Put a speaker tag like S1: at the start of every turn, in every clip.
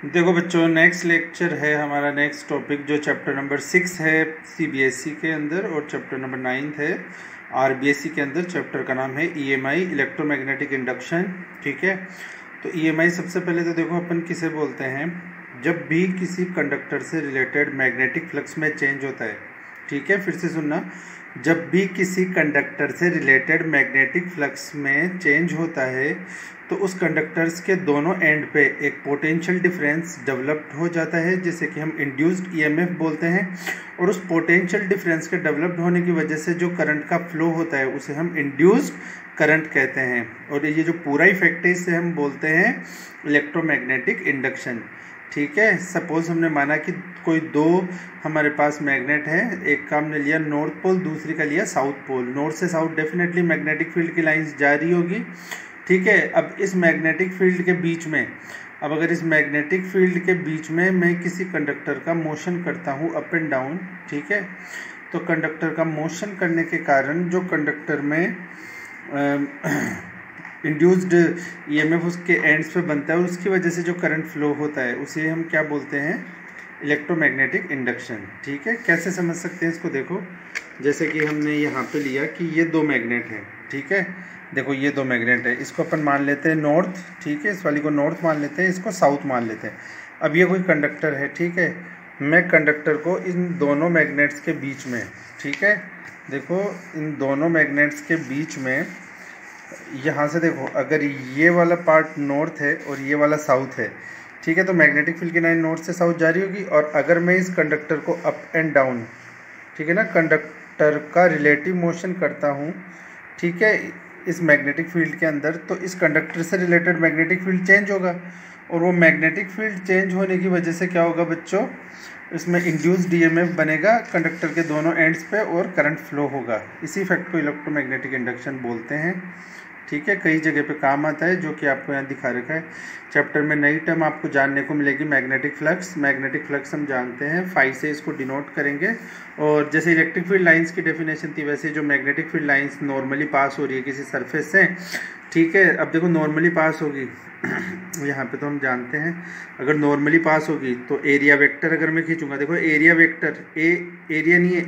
S1: देखो बच्चों, next lecture है हमारा। नेक्स्ट टॉपिक जो चैप्टर नंबर 6 है सीबीएसई के अंदर, और चैप्टर नंबर 9 है आरबीएसई के अंदर। चैप्टर का नाम है ईएमआई, इलेक्ट्रोमैग्नेटिक इंडक्शन। ठीक है, तो ईएमआई सबसे पहले तो देखो अपन किसे बोलते हैं, जब भी किसी कंडक्टर से रिलेटेड मैग्नेटिक फ्लक्स में चेंज होता है। ठीक है, फिर से सुनना, जब भी किसी कंडक्टर से रिलेटेड मैग्नेटिक फ्लक्स में चेंज होता है तो उस कंडक्टर्स के दोनों एंड पे एक पोटेंशियल डिफरेंस डेवलप्ड हो जाता है, जिसे कि हम इंड्यूस्ड ईएमएफ बोलते हैं। और उस पोटेंशियल डिफरेंस के डेवलप्ड होने की वजह से जो करंट का फ्लो होता है उसे हम इंड्यूस्ड करंट कहते हैं। और ये जो पूरा इफेक्ट है इसे हम बोलते हैं इलेक्ट्रोमैग्नेटिक इंडक्शन। ठीक है, सपोज हमने माना कि कोई दो हमारे पास मैग्नेट है, एक का हमने लिया नॉर्थ पोल, दूसरी का लिया साउथ पोल। नॉर्थ से साउथ डेफिनेटली मैग्नेटिक फील्ड की लाइंस जारी होगी। ठीक है, अब इस मैग्नेटिक फील्ड के बीच में, अब अगर इस मैग्नेटिक फील्ड के बीच में मैं किसी कंडक्टर का मोशन करता हूँ अप एंड डाउन, ठीक है, तो कंडक्टर का मोशन करने के कारण जो कंडक्टर में इंड्यूस्ड ईएमएफ उसके एंड्स पे बनता है और उसकी वजह से जो करंट फ्लो होता है उसे हम क्या बोलते हैं, इलेक्ट्रोमैग्नेटिक इंडक्शन। ठीक है, कैसे समझ सकते हैं इसको, देखो जैसे कि हमने यहाँ पे लिया कि ये दो मैग्नेट हैं। ठीक है, देखो ये दो मैग्नेट है, इसको अपन मान लेते हैं नॉर्थ। ठीक है, इस वाली को नॉर्थ मान लेते हैं, इसको साउथ मान लेते हैं। अब ये कोई कंडक्टर है। ठीक है, मैं कंडक्टर को इन दोनों मैग्नेट्स के बीच में, ठीक है, देखो इन दोनों मैग्नेट्स के बीच में, यहाँ से देखो अगर ये वाला पार्ट नॉर्थ है और ये वाला साउथ है, ठीक है, तो मैग्नेटिक फील्ड की लाइन नॉर्थ से साउथ जारी होगी। और अगर मैं इस कंडक्टर को अप एंड डाउन, ठीक है ना, कंडक्टर का रिलेटिव मोशन करता हूँ, ठीक है, इस मैग्नेटिक फील्ड के अंदर, तो इस कंडक्टर से रिलेटेड मैग्नेटिक फील्ड चेंज होगा। और वो मैग्नेटिक फील्ड चेंज होने की वजह से क्या होगा बच्चों, इसमें इंड्यूस्ड ईएमएफ बनेगा कंडक्टर के दोनों एंड्स पे और करंट फ्लो होगा। इसी इफेक्ट को इलेक्ट्रोमैग्नेटिक इंडक्शन बोलते हैं। ठीक है, कई जगह पे काम आता है, जो कि आपको यहाँ दिखा रखा है। चैप्टर में नई टर्म आपको जानने को मिलेगी, मैग्नेटिक फ्लक्स। मैग्नेटिक फ्लक्स हम जानते हैं, फाई से इसको डिनोट करेंगे। और जैसे इलेक्ट्रिक फील्ड लाइंस की डेफिनेशन थी, वैसे जो मैग्नेटिक फील्ड लाइंस नॉर्मली पास हो रही है किसी सरफेस से, ठीक है, अब देखो नॉर्मली पास होगी यहाँ पे तो हम जानते हैं, अगर नॉर्मली पास होगी तो एरिया वेक्टर अगर मैं खींचूंगा, देखो एरिया वेक्टर, एरिया नहीं है,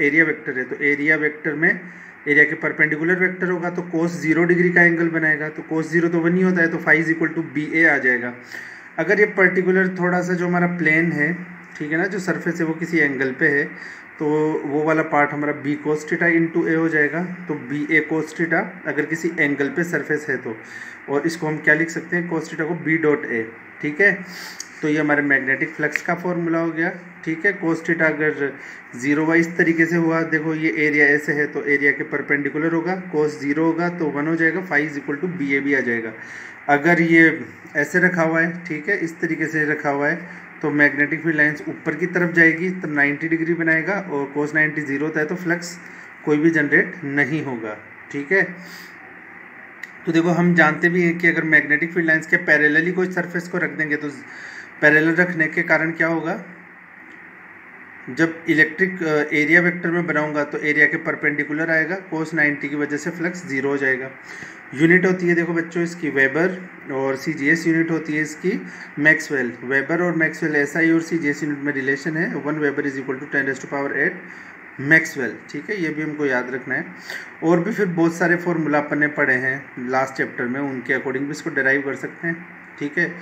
S1: एरिया वेक्टर है, तो एरिया वेक्टर में एरिया के परपेंडिकुलर वेक्टर होगा तो कोस 0 डिग्री का एंगल बनाएगा। तो कोस 0 तो 1 ही होता है, तो phi is equal to B A आ जाएगा। अगर ये पर्टिकुलर थोड़ा सा जो हमारा प्लेन है, ठीक है ना, जो सरफेस है वो किसी एंगल पे है, तो वो वाला पार्ट हमारा बी कोस थीटा इंटू ए हो जाएगा। तो बी ए कोस थीटा अगर किसी एंगल पे सरफेस है तो, और इसको हम क्या लिख सकते हैं, कोस थीटा को बी डॉट ए। ठीक है, तो ये हमारे मैग्नेटिक फ्लक्स का फॉर्मूला हो गया। ठीक है, कोस थीटा अगर 0 वाइज तरीके से हुआ, देखो ये एरिया ऐसे है तो एरिया के परपेंडिकुलर होगा, कोस 0 होगा तो 1 हो जाएगा, phi is equal to B A भी आ जाएगा। अगर ये ऐसे रखा हुआ है, ठीक है, इस तरीके से रखा हुआ है, तो मैग्नेटिक फील्ड लाइंस ऊपर की तरफ जाएगी, तब 90 डिग्री बनाएगा, और कोस 90 0 होता है तो फ्लक्स कोई भी जनरेट नहीं होगा। ठीक है, तो देखो हम जानते भी हैं कि अगर मैग्नेटिक फील्ड लाइंस के पैरेलली कोई सरफेस को रख देंगे, तो पैरेलल रखने के कारण क्या होगा, जब इलेक्ट्रिक एरिया वेक्टर में बनाऊंगा तो एरिया के परपेंडिकुलर आएगा, कोस 90 की वजह से फ्लक्स 0 हो जाएगा। यूनिट होती है देखो बच्चों इसकी वेबर, और सीजीएस यूनिट होती है इसकी मैक्सवेल। वेबर और मैक्सवेल एसआई और सीजीएस यूनिट में रिलेशन है, 1 weber is equal to 10⁸ maxwell. ठीक है, ये भी हमको याद रखना है। और भी फिर बहुत सारे फॉर्मूला अपन ने पढ़े हैं लास्ट चैप्टर में, उनके अकॉर्डिंग भी इसको डिराइव कर सकते हैं। ठीक है,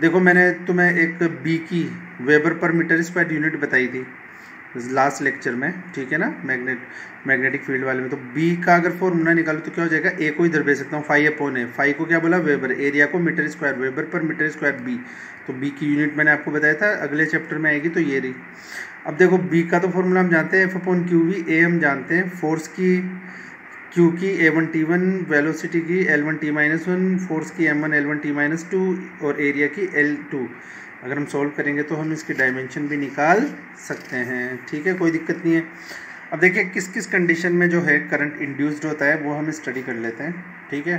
S1: देखो मैंने तुम्हें एक बी की वेबर पर मीटर स्क्वायर यूनिट बताई थी लास्ट लेक्चर में, ठीक है ना, मैग्नेटिक फील्ड वाले में। तो बी का अगर फॉर्मूला निकालो तो क्या हो जाएगा, ए को इधर भेज सकता हूँ, फाई अपॉन ए। फाई को क्या बोला, वेबर, एरिया को मीटर स्क्वायर, वेबर पर मीटर स्क्वायर बी। तो बी की यूनिट मैंने आपको बताया था, अगले चैप्टर में आएगी तो ये रही। अब देखो बी का तो फॉर्मूला हम जानते हैं, एफ अपॉन क्यू वी। ए हम जानते हैं फोर्स की, क्यू की A1 T1, वेलोसिटी की L1 T-1, फोर्स की M1 L1 T-2 और एरिया की L2। अगर हम सॉल्व करेंगे तो हम इसकी डायमेंशन भी निकाल सकते हैं। ठीक है, कोई दिक्कत नहीं है। अब देखिए किस किस कंडीशन में जो है करंट इंड्यूस्ड होता है वो हम स्टडी कर लेते हैं। ठीक है,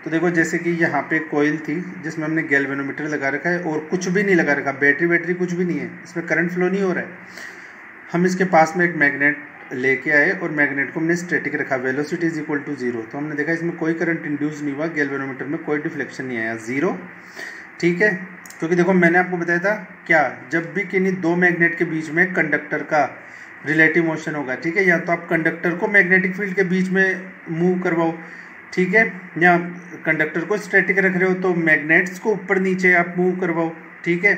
S1: तो देखो जैसे कि यहाँ पे कोयल थी जिसमें हमने गैल्वेनोमीटर लगा रखा है और कुछ भी नहीं लगा रखा, बैटरी कुछ भी नहीं है, इसमें करंट फ्लो नहीं हो रहा है। हम इसके पास में एक मैग्नेट लेके आए और मैग्नेट को हमने स्टैटिक रखा, वेलोसिटी इज इक्वल टू 0। तो हमने देखा इसमें कोई करंट इंड्यूस नहीं हुआ, गैल्वेनोमीटर में कोई डिफ्लेक्शन नहीं आया, 0। ठीक है, क्योंकि देखो मैंने आपको बताया था क्या, जब भी किन्हीं दो मैग्नेट के बीच में कंडक्टर का रिलेटिव मोशन होगा, ठीक है, या तो आप कंडक्टर को मैग्नेटिक फील्ड के बीच में मूव करवाओ, ठीक है, या कंडक्टर को स्टैटिक रख रहे हो तो मैग्नेट्स को ऊपर नीचे आप मूव करवाओ, ठीक है।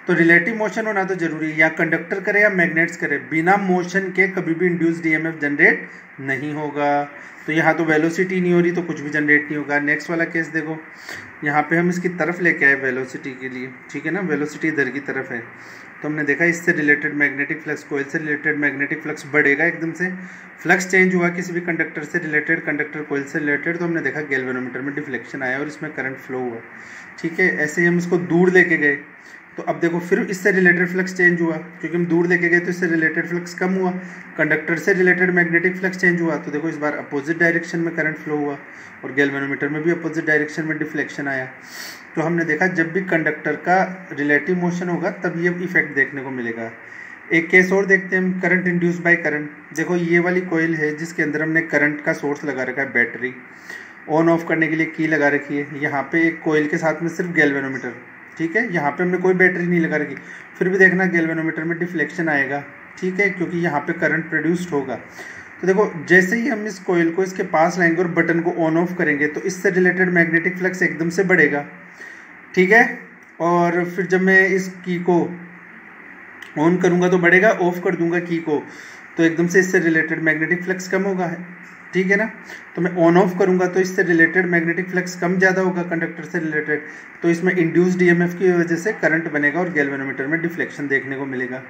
S1: तो रिलेटिव मोशन होना तो जरूरी है, या कंडक्टर करे या मैग्नेट्स करे, बिना मोशन के कभी भी इंड्यूस्ड ईएमएफ जनरेट नहीं होगा। तो यहाँ तो वेलोसिटी नहीं हो रही तो कुछ भी जनरेट नहीं होगा। नेक्स्ट वाला केस देखो, यहाँ पे हम इसकी तरफ लेके आए वेलोसिटी के लिए, ठीक है ना, वेलोसिटी इधर की तरफ है, तो हमने देखा इससे रिलेटेड मैग्नेटिक फ्लक्स, कोयल से रिलेटेड मैग्नेटिक फ्लक्स बढ़ेगा एकदम से, फ्लक्स चेंज हुआ किसी भी कंडक्टर से रिलेटेड, कंडक्टर कोयल से रिलेटेड, तो हमने देखा गैल्वेनोमीटर में डिफ्लेक्शन आया और इसमें करंट फ्लो हुआ, ठीक है। ऐसे ही हम इसको दूर लेके गए तो अब देखो फिर इससे रिलेटेड फ्लक्स चेंज हुआ, क्योंकि हम दूर लेके गए तो इससे रिलेटेड फ्लक्स कम हुआ, कंडक्टर से रिलेटेड मैग्नेटिक फ्लक्स चेंज हुआ, तो देखो इस बार अपोजिट डायरेक्शन में करंट फ्लो हुआ और गैल्वेनोमीटर में भी अपोजिट डायरेक्शन में डिफ्लेक्शन आया। तो हमने देखा जब भी कंडक्टर का रिलेटिव मोशन होगा तब ये इफेक्ट देखने को मिलेगा। एक केस और देखते हैं हम, करंट इंड्यूस्ड बाय करंट। देखो ये वाली कोयल है जिसके अंदर हमने करंट का सोर्स लगा रखा है, बैटरी ऑन ऑफ करने के लिए की लगा रखी है, यहाँ पे एक कोयल के साथ में सिर्फ गैल्वेनोमीटर, ठीक है, यहाँ पे हमने कोई बैटरी नहीं लगा रखी, फिर भी देखना गैल्वेनोमीटर में डिफ्लेक्शन आएगा, ठीक है, क्योंकि यहाँ पे करंट प्रोड्यूस्ड होगा। तो देखो जैसे ही हम इस कोयल को इसके पास लाएंगे और बटन को ऑन ऑफ करेंगे तो इससे रिलेटेड मैग्नेटिक फ्लक्स एकदम से बढ़ेगा, ठीक है, और फिर जब मैं इस की को ऑन करूँगा तो बढ़ेगा, ऑफ कर दूंगा की को तो एकदम से इससे रिलेटेड मैग्नेटिक फ्लक्स कम होगा, ठीक है ना। तो मैं ऑन ऑफ करूंगा तो इससे रिलेटेड मैग्नेटिक फ्लक्स कम ज़्यादा होगा कंडक्टर से रिलेटेड, तो इसमें इंड्यूस्ड ईएमएफ की वजह से करंट बनेगा और गैल्वेनोमीटर में डिफ्लेक्शन देखने को मिलेगा,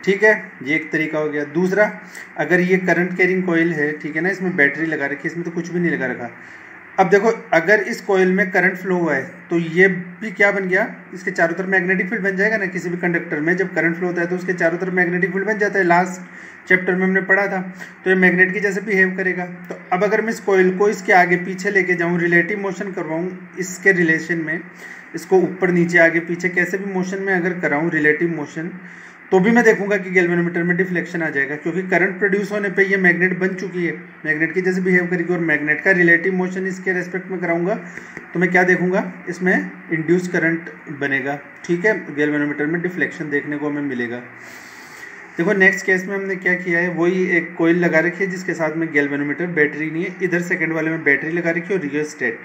S1: ठीक है। ये एक तरीका हो गया। दूसरा, अगर ये करंट कैरिंग कॉइल है, ठीक है ना, इसमें बैटरी लगा रखी है, इसमें तो कुछ भी नहीं लगा रखा। अब देखो अगर इस कॉइल में करंट फ्लो हुआ है तो ये भी क्या बन गया, इसके चारों तरफ मैग्नेटिक फील्ड बन जाएगा ना। किसी भी कंडक्टर में जब करंट फ्लो होता है तो उसके चारों तरफ मैग्नेटिक फील्ड बन जाता है, लास्ट चैप्टर में हमने पढ़ा था। तो ये मैग्नेट की जैसे बिहेव करेगा। तो अब अगर मैं इस कॉइल को इसके आगे पीछे लेके जाऊँ, रिलेटिव मोशन करवाऊँ इसके रिलेशन में, इसको ऊपर नीचे आगे पीछे कैसे भी मोशन में अगर कराऊँ रिलेटिव मोशन, तो भी मैं देखूंगा कि गैल्वेनोमीटर में डिफ्लेक्शन आ जाएगा, क्योंकि करंट प्रोड्यूस होने पे ये मैग्नेट बन चुकी है, मैग्नेट की जैसे बिहेव करेगी। और मैग्नेट का रिलेटिव मोशन इसके रेस्पेक्ट में कराऊंगा तो मैं क्या देखूंगा, इसमें इंड्यूस करंट बनेगा, ठीक है, गैल्वेनोमीटर में डिफ्लेक्शन देखने को हमें मिलेगा। देखो नेक्स्ट केस में हमने क्या किया है, वही एक कोयल लगा रखी है जिसके साथ में गैल्वेनोमीटर, बैटरी नहीं है, इधर सेकंड वाले में बैटरी लगा रखी है और रियोस्टेट,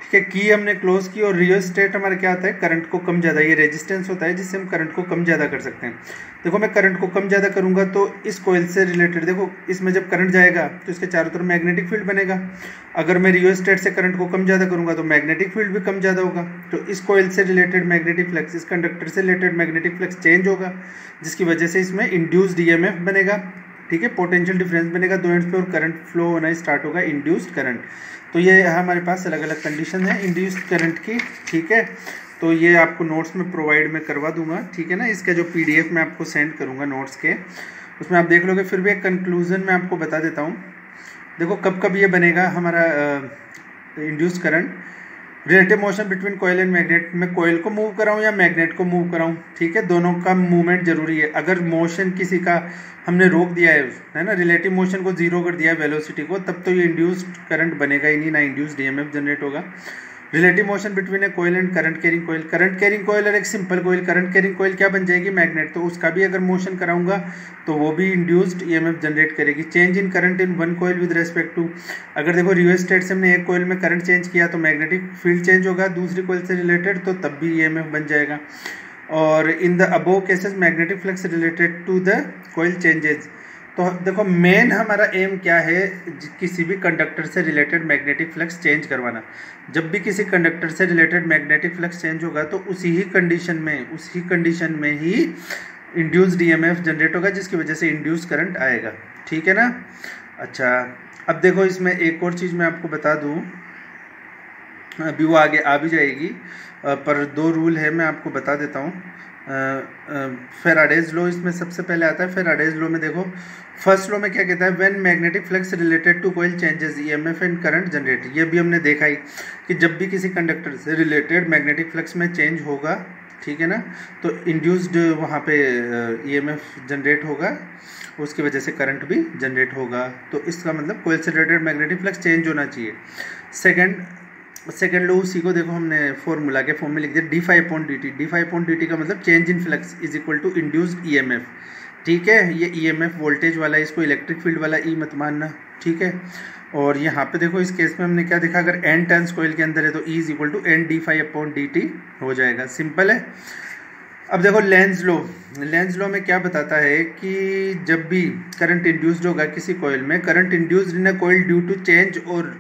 S1: ठीक है। की हमने क्लोज की और रियोस्टेट हमारा क्या होता है, करंट को कम ज़्यादा, ये रेजिस्टेंस होता है जिससे हम करंट को कम ज़्यादा कर सकते हैं। देखो मैं करंट को कम ज़्यादा करूँगा तो इस कोयल से रिलेटेड, देखो इसमें जब करंट जाएगा तो इसके चारों तरफ मैग्नेटिक फील्ड बनेगा। अगर मैं रियोस्टेट से करंट को कम ज़्यादा करूँगा तो मैग्नेटिक फील्ड भी कम ज़्यादा होगा। तो इस कोयल से रिलेटेड मैग्नेटिक फ्लक्स, इस कंडक्टर से रिलेटेड मैग्नेटिक फ्लक्स चेंज होगा, जिसकी वजह से इसमें इंड्यूस्ड ईएमएफ बनेगा, ठीक है, पोटेंशियल डिफरेंस बनेगा दो एंड्स पे और करंट फ्लो होना स्टार्ट होगा, इंड्यूस्ड करंट। तो ये हमारे पास अलग अलग कंडीशन है इंड्यूस्ड करंट की, ठीक है। तो ये आपको नोट्स में प्रोवाइड मैं करवा दूंगा, ठीक है ना। इसका जो पीडीएफ मैं आपको सेंड करूंगा नोट्स के, उसमें आप देख लोगे। फिर भी एक कंक्लूजन मैं आपको बता देता हूँ। देखो कब कब ये बनेगा हमारा induced current, relative motion between coil and magnet, मैं कोयल को मूव कराऊँ या मैग्नेट को मूव कराऊँ, ठीक है, दोनों का मूवमेंट जरूरी है। अगर मोशन किसी का हमने रोक दिया है ना, रिलेटिव मोशन को जीरो कर दिया है वेलोसिटी को, तब तो ये इंड्यूस्ड करंट बनेगा ही नहीं, ना इंड्यूस्ड ईएमएफ जनरेट होगा। Relative motion between a coil and current carrying coil, current carrying coil और एक simple coil, current carrying coil क्या बन जाएगी, मैग्नेट, तो उसका भी अगर मोशन कराऊंगा तो वो भी इंड्यूस्ड ईएमएफ जनरेट करेगी। Change in current in one coil with respect to, अगर देखो रियोस्टेट से हमने एक कोयल में करंट चेंज किया तो मैग्नेटिक फील्ड चेंज होगा दूसरी कोयल से रिलेटेड, तो तब भी ईएमएफ बन जाएगा। और in the above cases magnetic flux related to the coil changes. तो देखो मेन हमारा एम क्या है, किसी भी कंडक्टर से रिलेटेड मैग्नेटिक फ्लक्स चेंज करवाना। जब भी किसी कंडक्टर से रिलेटेड मैग्नेटिक फ्लक्स चेंज होगा तो उसी कंडीशन में ही इंड्यूस्ड ईएमएफ जनरेट होगा, जिसकी वजह से इंड्यूस्ड करंट आएगा, ठीक है ना। अच्छा अब देखो इसमें एक और चीज़ मैं आपको बता दूँ, अभी वो आगे आ भी जाएगी, पर दो रूल है मैं आपको बता देता हूँ। फेराडेज लॉ इसमें सबसे पहले आता है। फेराडेज लॉ में देखो फर्स्ट लॉ में क्या कहता है, when magnetic flux related to coil changes EMF and current generate. ये भी हमने देखा ही कि जब भी किसी कंडक्टर से रिलेटेड मैग्नेटिक फ्लक्स में चेंज होगा, ठीक है ना, तो इंड्यूस्ड वहाँ पे ईएमएफ जनरेट होगा, उसकी वजह से करंट भी जनरेट होगा। तो इसका मतलब कोयल से रिलेटेड मैग्नेटिक फ्लक्स चेंज होना चाहिए। सेकेंड, सेकेंड लो उसी को देखो हमने फॉर्मूला के फॉर्म में लिख दिया D phi upon D T. D phi upon D T का मतलब change in flux is equal to induced E M F. ठीक है, ये ई एम एफ वोल्टेज वाला है, इसको इलेक्ट्रिक फील्ड वाला ई मत मानना। ठीक है, और यहाँ पे देखो इस केस में हमने क्या देखा, अगर एन टर्न्स कॉइल के अंदर है तो E is equal to N D phi upon D T हो जाएगा। सिंपल है। अब देखो लेंज लॉ, लेंज लॉ में क्या बताता है कि जब भी करंट इंड्यूस्ड होगा किसी कॉइल में, current induced in a coil due to change or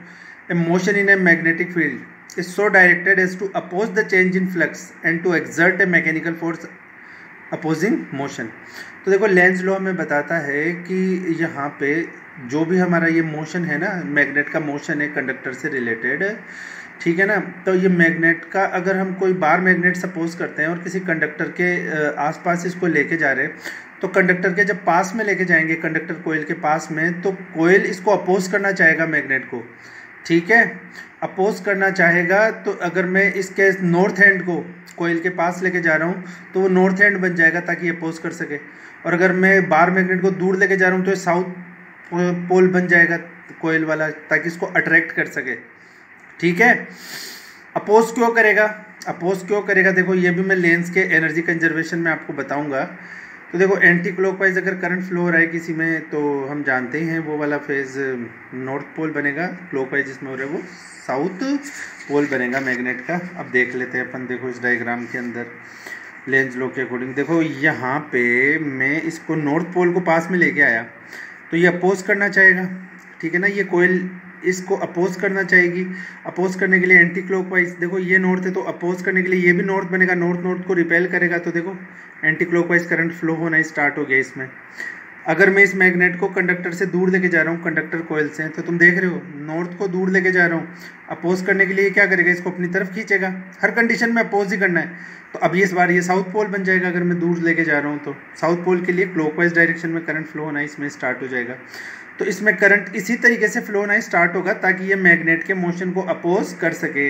S1: a motion in a magnetic field is so directed as to oppose the change in flux and to exert a mechanical force opposing motion. तो देखो Lenz law में बताता है कि यहाँ पे जो भी हमारा ये मोशन है ना, मैग्नेट का मोशन है कंडक्टर से रिलेटेड, ठीक है ना, तो ये मैग्नेट का अगर हम कोई बार मैग्नेट सपोज करते हैं और किसी कंडक्टर के आसपास इसको लेके जा रहे हैं, तो कंडक्टर के जब पास में लेके जाएंगे, कंडक्टर कोयल के पास में, तो कोयल इसको अपोज करना चाहेगा मैग्नेट को। ठीक है, अपोज करना चाहेगा, तो अगर मैं इसके नॉर्थ एंड को कोयल के पास लेके जा रहा हूँ तो वो नॉर्थ एंड बन जाएगा ताकि अपोज कर सके, और अगर मैं बार मैग्नेट को दूर लेके जा रहा हूँ तो साउथ पोल बन जाएगा कोयल वाला, ताकि इसको अट्रैक्ट कर सके। ठीक है, अपोज क्यों करेगा, अपोज क्यों करेगा, देखो ये भी मैं लेंस के एनर्जी कंजर्वेशन में आपको बताऊंगा। तो देखो एंटी क्लॉकवाइज अगर करंट फ्लो हो रहा है किसी में, तो हम जानते ही हैं वो वाला फेज नॉर्थ पोल बनेगा, क्लॉकवाइज जिसमें हो रहा है वो साउथ पोल बनेगा मैग्नेट का। अब देख लेते हैं अपन, देखो इस डायग्राम के अंदर लेंज लॉ के अकॉर्डिंग, देखो यहाँ पे मैं इसको नॉर्थ पोल को पास में लेके आया तो ये अपोज करना चाहेगा। ठीक है ना, ये कोयल इसको अपोज करना चाहेगी। अपोज करने के लिए एंटी क्लॉकवाइज, देखो ये नॉर्थ है तो अपोज करने के लिए ये भी नॉर्थ बनेगा, नॉर्थ नॉर्थ को रिपेल करेगा, तो देखो एंटी क्लॉकवाइज करंट फ्लो होना स्टार्ट हो गया इसमें। अगर मैं इस मैग्नेट को कंडक्टर से दूर लेके जा रहा हूँ, कंडक्टर कोयल से, तो तुम देख रहे हो नॉर्थ को दूर लेके जा रहा हूँ, अपोज करने के लिए क्या करेगा, इसको अपनी तरफ खींचेगा, हर कंडीशन में अपोज ही करना है। तो अब इस बार ये साउथ पोल बन जाएगा, अगर मैं दूर लेके जा रहा हूँ तो साउथ पोल के लिए क्लॉकवाइज डायरेक्शन में करंट फ्लो होना इसमें स्टार्ट हो जाएगा। तो इसमें करंट इसी तरीके से फ्लो होना स्टार्ट होगा ताकि ये मैग्नेट के मोशन को अपोज कर सके।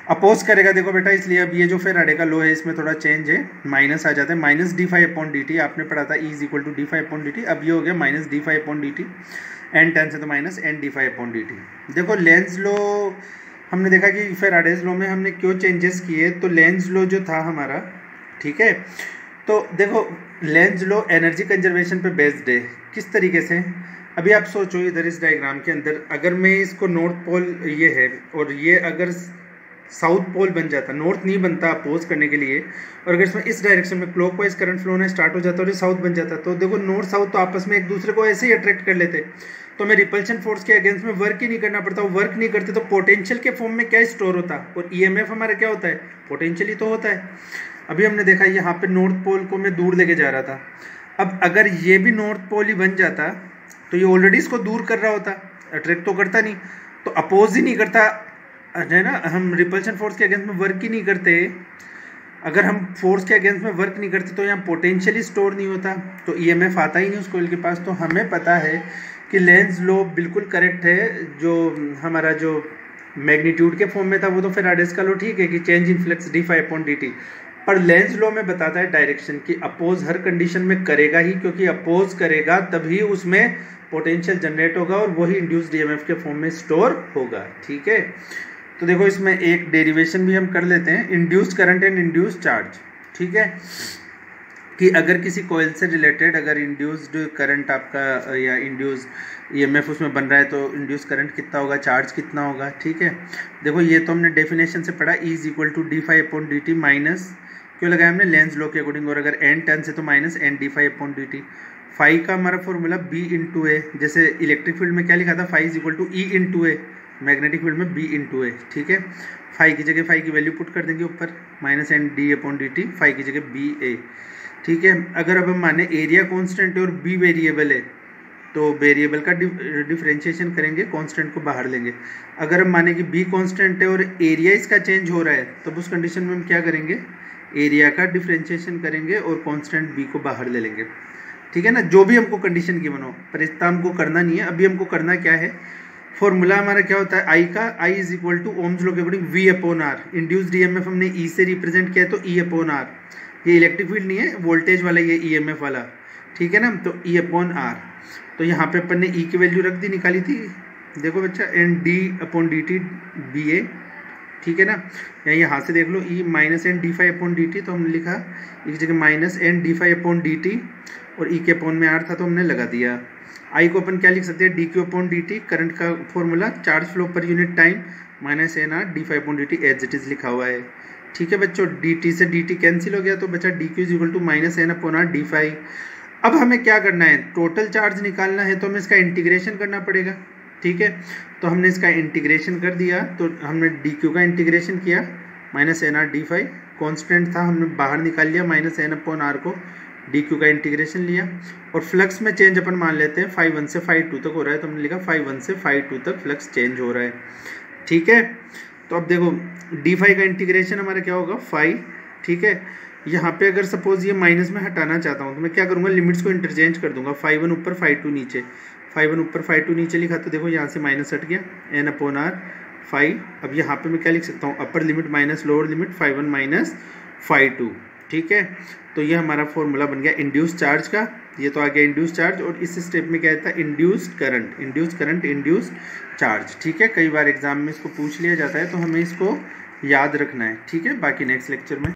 S1: अपोज करेगा, देखो बेटा, इसलिए अब ये जो फेराडे का लॉ है इसमें थोड़ा चेंज है, माइनस आ जाता है, minus D phi upon D T, आपने पढ़ा था E is equal to D phi upon D T, अब ये हो गया minus D phi upon D T, N ten से तो minus N D phi upon D T. देखो लेंज लॉ हमने देखा कि फेराडेज लॉ में हमने क्यों चेंजेस किए, तो लेंज लॉ जो था हमारा, ठीक है, तो देखो लेंज लॉ एनर्जी कंजर्वेशन पे बेस्ड है। किस तरीके से, अभी आप सोचो इधर इस डायग्राम के अंदर, अगर मैं इसको नॉर्थ पोल ये है और ये अगर साउथ पोल बन जाता, नॉर्थ नहीं बनता अपोज करने के लिए, और अगर इसमें इस डायरेक्शन में क्लॉकवाइज करंट फ्लो होना स्टार्ट हो जाता और ये साउथ बन जाता, तो देखो नॉर्थ साउथ तो आपस में एक दूसरे को ऐसे ही अट्रैक्ट कर लेते, तो मैं रिपल्शन फोर्स के अगेंस्ट में वर्क ही नहीं करना पड़ता। वर्क नहीं करते तो पोटेंशियल के फॉर्म में क्या स्टोर होता, और ईएमएफ हमारा क्या होता है, पोटेंशियल ही तो होता है। अभी हमने देखा यहाँ पे नॉर्थ पोल को मैं दूर लेके जा रहा था, अब अगर ये भी नॉर्थ पोल ही बन जाता तो ये ऑलरेडी इसको दूर कर रहा होता, अट्रैक्ट तो करता नहीं, तो अपोज ही नहीं करता है ना, हम रिपल्शन फोर्स के अगेंस्ट में वर्क ही नहीं करते। अगर हम फोर्स के अगेंस्ट में वर्क नहीं करते तो यहाँ पोटेंशियल स्टोर नहीं होता, तो ईएमएफ आता ही नहीं उस कोयल के पास। तो हमें पता है कि लेंज लॉ बिल्कुल करेक्ट है, जो हमारा जो मैग्नीट्यूड के फॉर्म में था वो तो फेराडेज का लॉ ठीक है कि change in flux D phi upon D T, पर लेंज लॉ में बताता है डायरेक्शन की अपोज हर कंडीशन में करेगा ही, क्योंकि अपोज करेगा तभी उसमें पोटेंशियल जनरेट होगा और वही इंड्यूस्ड ईएमएफ के फॉर्म में स्टोर होगा। ठीक है, तो देखो इसमें एक डेरिवेशन भी हम कर लेते हैं, induced current and induced charge. ठीक है, कि अगर किसी कॉइल से रिलेटेड अगर इंड्यूस्ड करंट आपका या इंड्यूस्ड ईएमएफ उसमें बन रहा है तो इंड्यूस्ड करंट कितना होगा, चार्ज कितना होगा। ठीक है, देखो ये तो हमने डेफिनेशन से पढ़ा, E is equal to D phi upon D T, minus क्यों लगाया हमने, लेंज लॉ के अकॉर्डिंग, और अगर एन टर्न से तो minus N D phi upon D T. Phi का हमारा फॉर्मूला बी इंटू ए, जैसे इलेक्ट्रिक फील्ड में क्या लिखा था, phi is equal to E into A, magnetic field में बी इंटू ए। ठीक है, फाई की जगह फाई की वैल्यू पुट कर देंगे ऊपर, minus N D upon D T, phi की जगह बी ए। ठीक है, अगर अब हम माने एरिया कांस्टेंट है और बी वेरिएबल है तो वेरिएबल का डिफरेंशिएशन करेंगे, कांस्टेंट को बाहर लेंगे। अगर हम माने कि बी कांस्टेंट है और एरिया इसका चेंज हो रहा है, तब उस कंडीशन में हम क्या करेंगे, एरिया का डिफरेंशिएशन करेंगे और कांस्टेंट बी को बाहर ले लेंगे। ठीक है ना, जो भी हमको कंडीशन गिवन हो, पर इतना हमको करना नहीं है। अभी हमको करना क्या है, फॉर्मूला हमारा क्या होता है, आई का, I is equal to Ohm's law के according V upon R, induced EMF हमने ई से रिप्रेजेंट किया तो ई अपॉन आर, ये इलेक्ट्रिक फील्ड नहीं है, वोल्टेज वाला ये ईएमएफ वाला। ठीक है ना, तो ई अपॉन आर, तो यहाँ पे अपन ने ई की वैल्यू रख दी, निकाली थी, देखो बच्चा, N D upon D T B A, ठीक है ना। या यहाँ से देख लो E minus N D phi upon D T, तो हमने लिखा एक जगह minus N D phi upon D T और ई के अपॉन में आर था तो हमने लगा दिया। आई को अपन क्या लिख सकते हैं, D Q upon D T, current का formula charge flow per unit time minus N R D phi upon D T as it is लिखा हुआ है। ठीक है बच्चों, डी टी से डी टी कैंसिल हो गया तो बचा D Q is equal to minus N upon R D phi. अब हमें क्या करना है, टोटल चार्ज निकालना है तो हमें इसका इंटीग्रेशन करना पड़ेगा। ठीक है, तो हमने इसका इंटीग्रेशन कर दिया, तो हमने डी क्यू का इंटीग्रेशन किया minus N R D five, constant था हमने बाहर निकाल लिया माइनस एन अपॉन आर को, डी क्यू का इंटीग्रेशन लिया और फ्लक्स में चेंज अपन मान लेते हैं फाइव वन से फाइव टू तक हो रहा है, तो हमने लिखा फाइव वन से फाइव टू तक फ्लक्स चेंज हो रहा है। ठीक है, तो अब देखो डी फाइव का इंटीग्रेशन हमारा क्या होगा फाइव। ठीक है, यहाँ पे अगर सपोज ये माइनस में हटाना चाहता हूँ तो मैं क्या करूँगा, लिमिट्स को इंटरचेंज कर दूंगा, फाइव वन ऊपर फाइव टू नीचे, फाइव वन ऊपर फाइव टू नीचे लिखा तो देखो यहाँ से माइनस हट गया एन अपॉन आर फाइव। अब यहाँ पे मैं क्या लिख सकता हूँ, upper limit minus lower limit five one minus five two. ठीक है, तो ये हमारा फॉर्मूला बन गया इंड्यूस चार्ज का, ये तो आ गया इंड्यूस चार्ज। और इस स्टेप में क्या था, induced current, induce current, induced charge. ठीक है, कई बार एग्जाम में इसको पूछ लिया जाता है तो हमें इसको याद रखना है। ठीक है, बाकी नेक्स्ट लेक्चर में